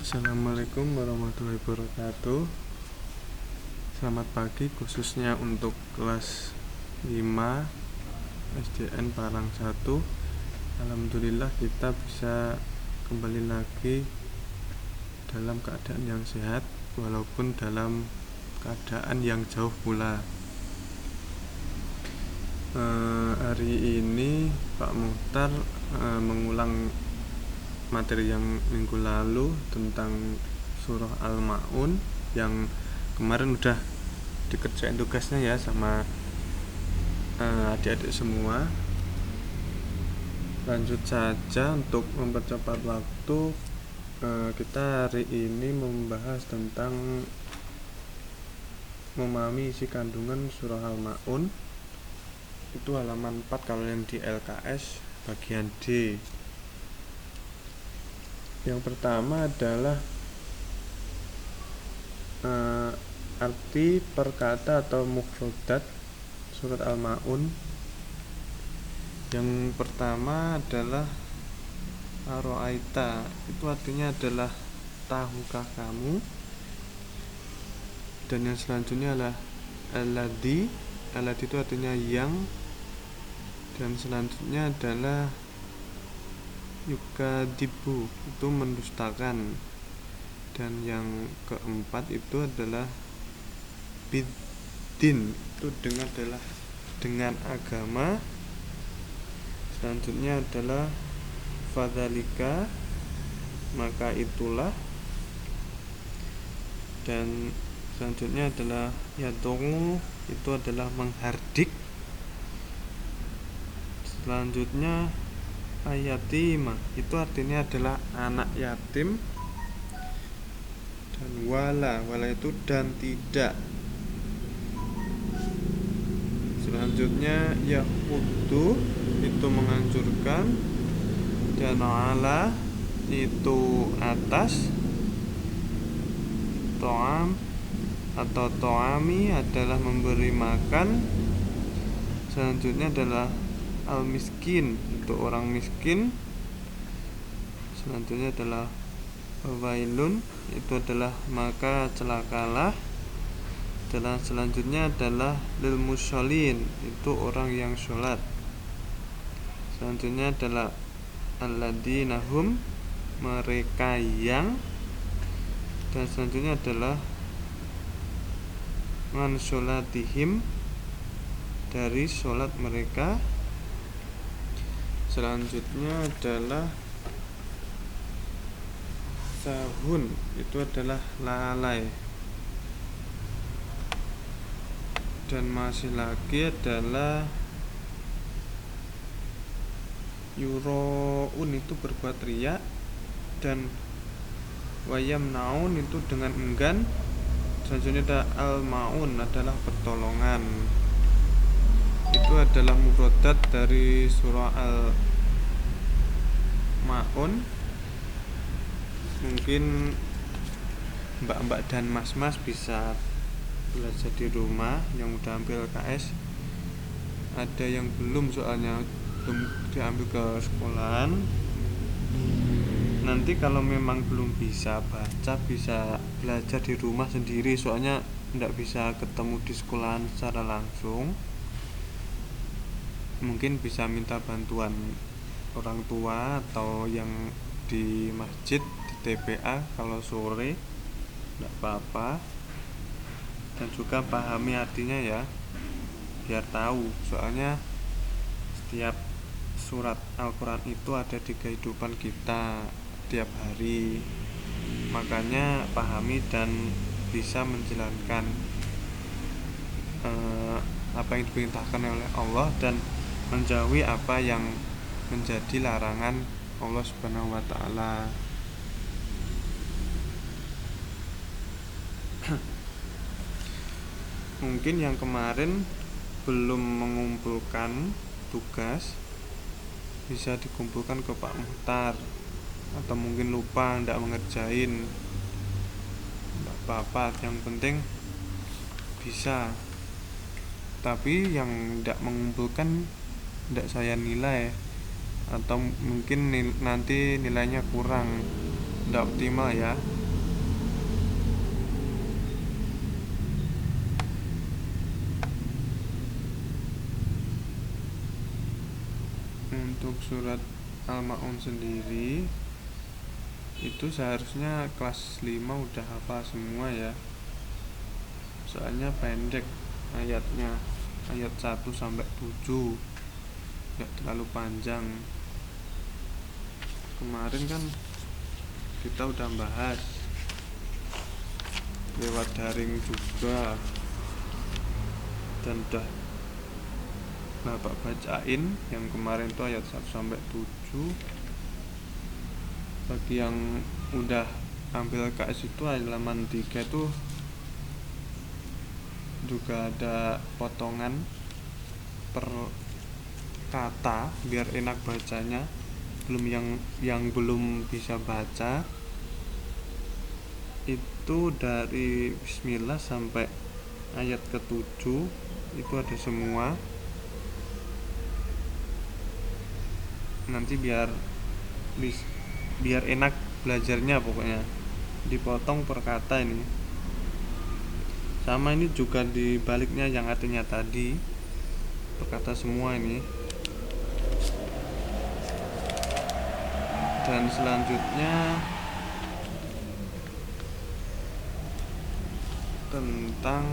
Assalamualaikum warahmatullahi wabarakatuh. Selamat pagi khususnya untuk kelas 5 SDN Parang 1. Alhamdulillah kita bisa kembali lagi dalam keadaan yang sehat walaupun dalam keadaan yang jauh pula. Hari ini Pak Muhtar mengulang materi yang minggu lalu tentang surah Al-Ma'un yang kemarin udah dikerjain tugasnya ya sama adik-adik semua. Lanjut saja untuk mempercepat waktu, kita hari ini membahas tentang memahami isi kandungan surah Al-Ma'un. Itu halaman 4 kalau yang di LKS bagian D. Yang pertama adalah arti perkata atau mufradat surat Al-Ma'un. Yang pertama adalah aro'aita, itu artinya adalah tahukah kamu. Dan yang selanjutnya adalah alladzi itu artinya yang. Dan selanjutnya adalah yukadibu, itu mendustakan. Dan yang keempat itu adalah bidin, itu dengan agama. Selanjutnya adalah fadzalika, maka itulah. Dan selanjutnya adalah yadungu, itu adalah menghardik. Selanjutnya ayatima, itu artinya adalah anak yatim. Dan wala itu dan tidak. Selanjutnya yahudu, itu menganjurkan. Dan ala, itu atas. To'am atau to'ami adalah memberi makan. Selanjutnya adalah al-miskin, itu orang miskin. Selanjutnya adalah wailun, itu adalah maka celakalah. Dan selanjutnya adalah lil musholin, itu orang yang sholat. Selanjutnya adalah alladzina hum, mereka yang. Dan selanjutnya adalah man sholatihim, dari sholat mereka. Selanjutnya adalah sahun, itu adalah lalai. Dan masih lagi adalah yuroun, itu berbuat riya. Dan wayam naun, itu dengan enggan. Selanjutnya ada al-ma'un, adalah pertolongan. Itu adalah mufradat dari surah Al-Ma'un. Mungkin mbak-mbak dan mas-mas bisa belajar di rumah yang udah ambil KS. Ada yang belum, soalnya belum diambil ke sekolahan. Nanti kalau memang belum bisa baca, bisa belajar di rumah sendiri, soalnya tidak bisa ketemu di sekolahan secara langsung. Mungkin bisa minta bantuan orang tua atau yang di masjid, di TPA kalau sore, tidak apa-apa. Dan juga pahami artinya ya, biar tahu, soalnya setiap surat Al-Quran itu ada di kehidupan kita tiap hari. Makanya pahami dan bisa menjalankan apa yang diperintahkan oleh Allah, dan menjauhi apa yang menjadi larangan Allah Subhanahu wa ta'ala. Mungkin yang kemarin belum mengumpulkan tugas, bisa dikumpulkan ke Pak Muhtar. Atau mungkin lupa, tidak mengerjain, tidak apa-apa, yang penting bisa. Tapi yang tidak mengumpulkan tidak saya nilai, atau mungkin nanti nilainya kurang, tidak optimal ya. Untuk surat Al-Ma'un sendiri itu seharusnya kelas 5 udah hafal semua ya, soalnya pendek ayatnya, ayat 1 sampai 7, nggak terlalu panjang. Kemarin kan kita udah bahas lewat daring juga, dan udah Bapak bacain yang kemarin tuh ayat 1 sampai 7. Bagi yang udah ambil KS itu halaman 3 tuh juga ada potongan per kata biar enak bacanya. Belum yang belum bisa baca itu dari Bismillah sampai ayat ke-7 itu ada semua. Nanti biar enak belajarnya, pokoknya dipotong per kata ini. Sama ini juga di baliknya yang artinya tadi per kata semua ini. Dan selanjutnya tentang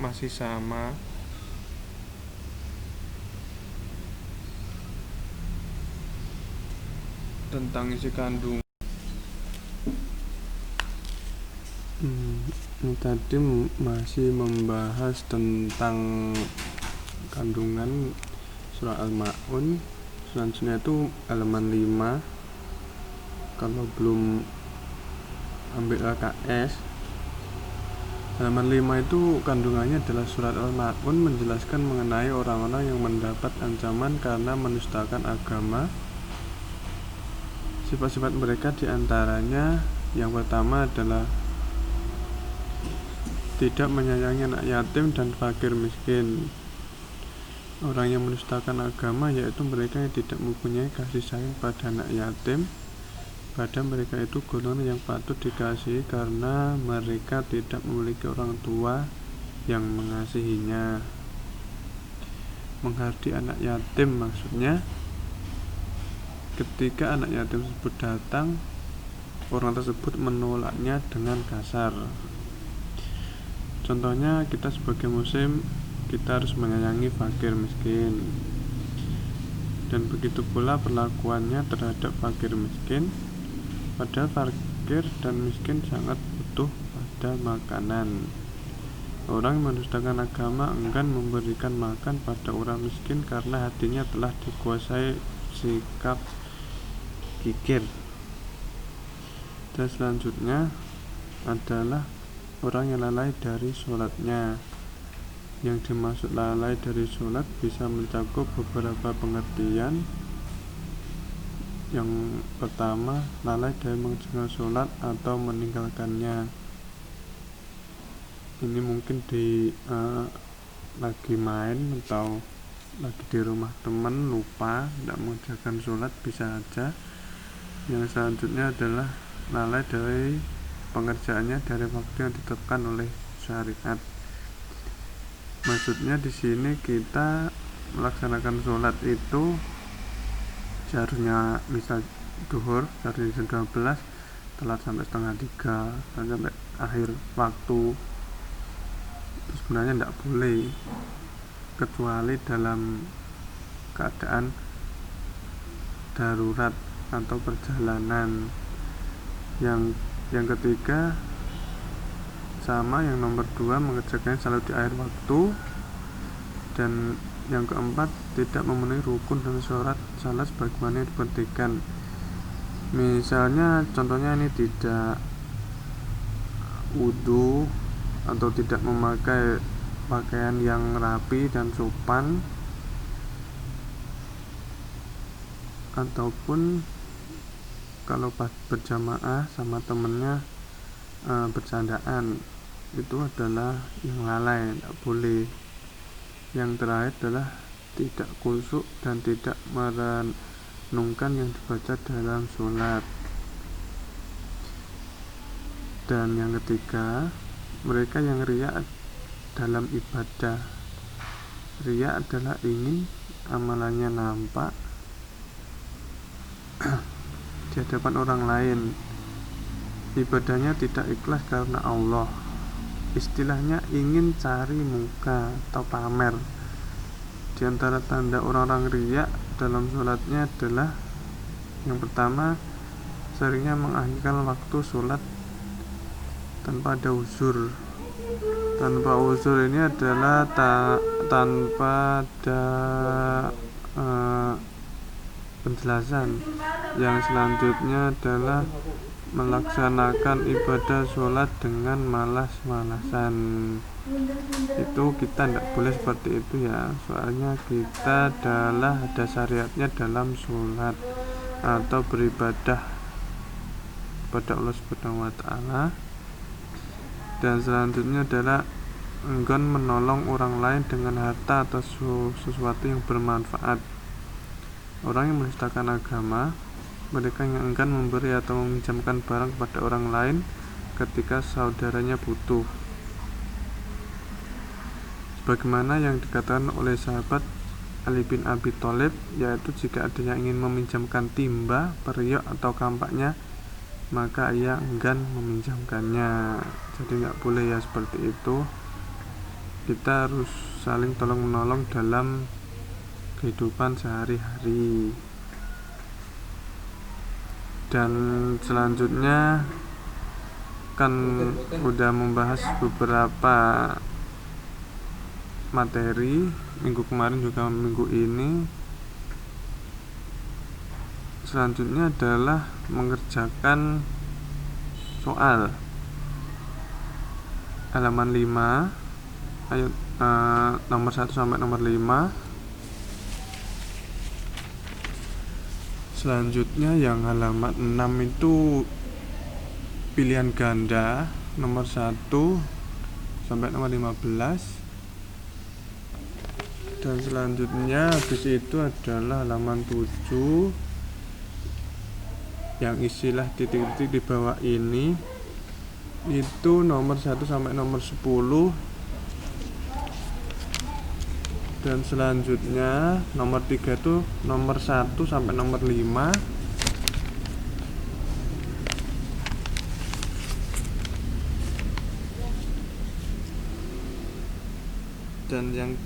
masih sama tentang isi kandung. Ini tadi masih membahas tentang kandungan surah Al-Ma'un. Selanjutnya itu halaman 5. Kalau belum ambil LKS, halaman 5 itu kandungannya adalah surat Al-Ma'un menjelaskan mengenai orang-orang yang mendapat ancaman karena menistakan agama. Sifat-sifat mereka diantaranya yang pertama adalah tidak menyayangi anak yatim dan fakir miskin. Orang yang menistakan agama yaitu mereka yang tidak mempunyai kasih sayang pada anak yatim. Pada mereka itu golongan yang patut dikasihi karena mereka tidak memiliki orang tua yang mengasihinya. Menghardi anak yatim maksudnya ketika anak yatim tersebut datang, orang tersebut menolaknya dengan kasar. Contohnya, kita sebagai muslim, kita harus menyayangi fakir miskin. Dan begitu pula perlakuannya terhadap fakir miskin. Padahal fakir dan miskin sangat butuh pada makanan. Orang yang mendustakan agama enggan memberikan makan pada orang miskin karena hatinya telah dikuasai sikap kikir. Dan selanjutnya adalah orang yang lalai dari sholatnya. Yang dimaksud lalai dari sholat bisa mencakup beberapa pengertian. Yang pertama, lalai dari mengerjakan sholat atau meninggalkannya. Ini mungkin lagi main atau lagi di rumah teman lupa tidak mengerjakan sholat, bisa aja. Yang selanjutnya adalah lalai dari pengerjaannya dari waktu yang ditetapkan oleh syariat. Maksudnya di sini kita melaksanakan sholat itu seharusnya misal duhur dari jam 12 telat sampai setengah 3 sampai akhir waktu. Itu sebenarnya tidak boleh kecuali dalam keadaan darurat atau perjalanan. Yang ketiga sama yang nomor 2, mengerjakannya selalu di akhir waktu. Dan yang keempat, tidak memenuhi rukun dan syarat salat sebagaimana yang diperhatikan. Misalnya contohnya ini tidak wudu atau tidak memakai pakaian yang rapi dan sopan, ataupun kalau pas berjamaah sama temennya bercandaan itu adalah yang lalai, tidak boleh. Yang terakhir adalah tidak khusyuk dan tidak merenungkan yang dibaca dalam sholat. Dan yang ketiga, mereka yang riya dalam ibadah. Riya adalah ingin amalannya nampak di hadapan orang lain. Ibadahnya tidak ikhlas karena Allah. Istilahnya ingin cari muka atau pamer. Di antara tanda orang-orang riya dalam sholatnya adalah yang pertama, seringnya mengakhirkan waktu sholat tanpa ada uzur. Tanpa uzur ini adalah tanpa ada penjelasan. Yang selanjutnya adalah melaksanakan ibadah sholat dengan malas-malasan. Itu kita tidak boleh seperti itu ya, soalnya kita adalah ada syariatnya dalam sholat atau beribadah kepada Allah Subhanahu wa Ta'ala. Dan selanjutnya adalah enggan menolong orang lain dengan harta atau sesuatu yang bermanfaat. Orang yang menistakan agama, mereka yang enggan memberi atau meminjamkan barang kepada orang lain ketika saudaranya butuh. Sebagaimana yang dikatakan oleh sahabat Ali bin Abi Thalib, yaitu jika ada yang ingin meminjamkan timba, periuk atau kampaknya, maka ia enggan meminjamkannya. Jadi nggak boleh ya seperti itu. Kita harus saling tolong menolong dalam kehidupan sehari-hari. Dan selanjutnya kan udah membahas beberapa materi minggu kemarin juga minggu ini. Selanjutnya adalah mengerjakan soal halaman 5 ayat nomor 1 sampai nomor 5. Selanjutnya yang halaman 6 itu pilihan ganda nomor 1 sampai nomor 15. Dan selanjutnya habis itu adalah halaman 7 yang istilah titik-titik di bawah ini itu nomor 1 sampai nomor 10. Dan selanjutnya nomor 3 itu nomor 1 sampai nomor 5. Dan yang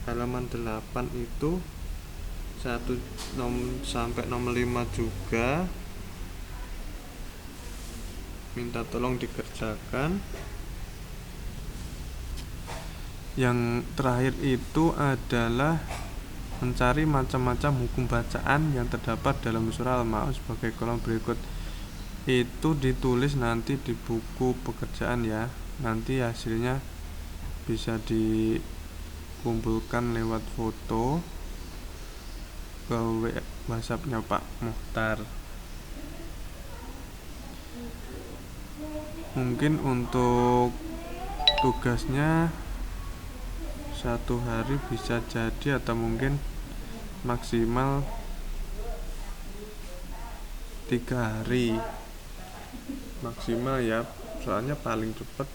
halaman 8 itu 1 sampai nomor 5 juga minta tolong dikerjakan. Yang terakhir itu adalah mencari macam-macam hukum bacaan yang terdapat dalam surah Al-Ma'un sebagai kolom berikut. Itu ditulis nanti di buku pekerjaan ya. Nanti hasilnya bisa dikumpulkan lewat foto ke WhatsApp-nya Pak Muhtar. Mungkin untuk tugasnya 1 hari bisa jadi atau mungkin maksimal 3 hari maksimal ya, soalnya paling cepat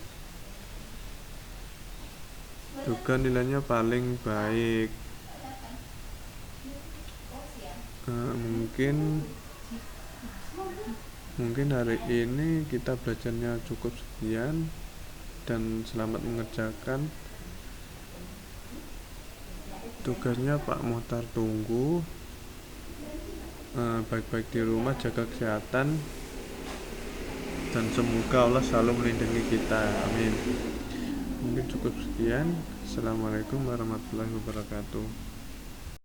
juga nilainya paling baik. Mungkin hari ini kita belajarnya cukup sekian dan selamat mengerjakan. Tugasnya Pak Muhtar tunggu. Baik-baik di rumah, jaga kesehatan, dan semoga Allah selalu melindungi kita, amin. Mungkin cukup sekian. Assalamualaikum warahmatullahi wabarakatuh.